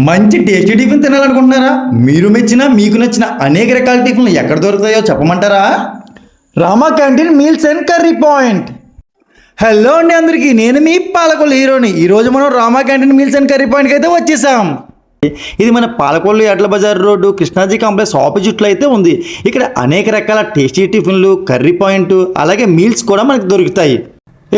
మంచి tasty tiffin తినాలనుకుంటున్నారా? మీరు మెచ్చిన మీకు నచ్చిన అనేక రకాల టిఫిన్లు ఎక్కడ దొరుకుతాయో చెప్పమంటారా? Rama canteen meals and curry point. Hello అండి అందరికీ, నేను మీ పాలకొల్లు హీరోని. ఈరోజు మనం Rama canteen meals and curry పాయింట్కి అయితే వచ్చేసాం. ఇది మన పాలకొల్లు ఎడ్ల బజార్ రోడ్డు కృష్ణాజీ కాంప్లెక్స్ ఆపోజిట్లో అయితే ఉంది. ఇక్కడ అనేక రకాల టేస్టీ టిఫిన్లు, కర్రీ పాయింట్, అలాగే మీల్స్ కూడా మనకు దొరుకుతాయి.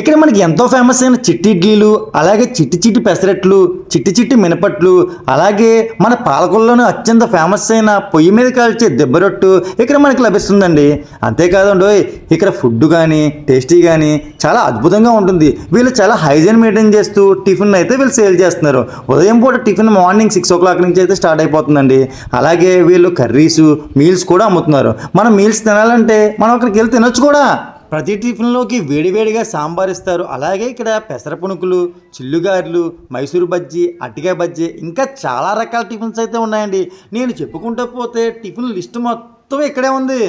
ఇక్కడ మనకి ఎంతో ఫేమస్ అయిన చిట్టి ఇడ్లీలు, అలాగే చిట్టి చిట్టి పెసరట్లు, చిట్టి చిట్టి మినపట్లు, అలాగే మన పాలకొల్లులోనే అత్యంత ఫేమస్ అయిన పొయ్యి మీద కాల్చే దెబ్బరొట్టు ఇక్కడ మనకి లభిస్తుందండి. అంతేకాదండి, ఇక్కడ ఫుడ్ కానీ టేస్టీ కానీ చాలా అద్భుతంగా ఉంటుంది. వీళ్ళు చాలా హైజీన్ మెయింటైన్ చేస్తూ టిఫిన్ అయితే వీళ్ళు సేల్ చేస్తున్నారు. ఉదయం పూట టిఫిన్ మార్నింగ్ 6 o'clock నుంచి అయితే స్టార్ట్ అయిపోతుందండి. అలాగే వీళ్ళు కర్రీస్, మీల్స్ కూడా అమ్ముతున్నారు. మనం మీల్స్ తినాలంటే మనం అక్కడికి వెళ్ళి తినొచ్చు కూడా. ప్రతి టిఫిన్లోకి వేడివేడిగా సాంబార్ ఇస్తారు. అలాగే ఇక్కడ పెసర పునుకులు, చిల్లుగారెలు, మైసూరు బజ్జీ, అట్టికాయ బజ్జీ, ఇంకా చాలా రకాల టిఫిన్స్ అయితే ఉన్నాయండి. నేను చెప్పుకుంటూ పోతే టిఫిన్ లిస్ట్ మొత్తం ఇక్కడే ఉంది.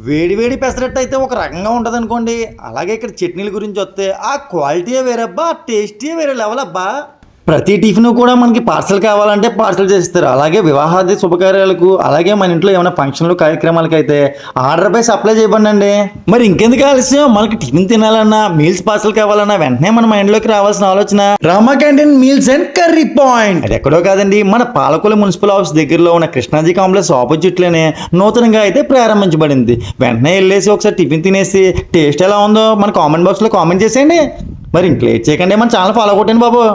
వేడివేడి పెసరట్టు అయితే ఒక రకంగా ఉంటుంది అనుకోండి. అలాగే ఇక్కడ చట్నీల గురించి వస్తే ఆ క్వాలిటీయే వేరబ్బా, ఆ టేస్టీయే వేరే లెవెల్ అబ్బా. ప్రతి టిఫిన్ కూడా మనకి పార్సల్ కావాలంటే పార్సల్ చేస్తారు. అలాగే వివాహాది శుభకార్యాలకు, అలాగే మన ఇంట్లో ఏమైనా ఫంక్షన్లు, కార్యక్రమాలకు అయితే ఆర్డర్ పై సప్లై చేయబడి అండి. మరి ఇంకెందుకు ఆలస్యం, మనకి టిఫిన్ తినాలన్నా, మీల్స్ పార్సల్ కావాలన్నా వెంటనే మన మైండ్లోకి రావాల్సిన ఆలోచన Rama canteen meals and curry point. అది ఎక్కడో కాదండి, మన పాలకొల్లు మున్సిపల్ ఆఫీస్ దగ్గరలో ఉన్న కృష్ణాజీ కాంప్లెక్స్ ఆపోజిట్లోనే నూతనంగా అయితే ప్రారంభించబడింది. వెంటనే వెళ్ళేసి ఒకసారి టిఫిన్ తినేసి టేస్ట్ ఎలా ఉందో మన కామెంట్ బాక్స్లో కామెంట్ చేసేయండి. మరి ఇంక లేట్ చేయకండి, మన ఛానల్ ఫాలో కొట్టండి బాబు.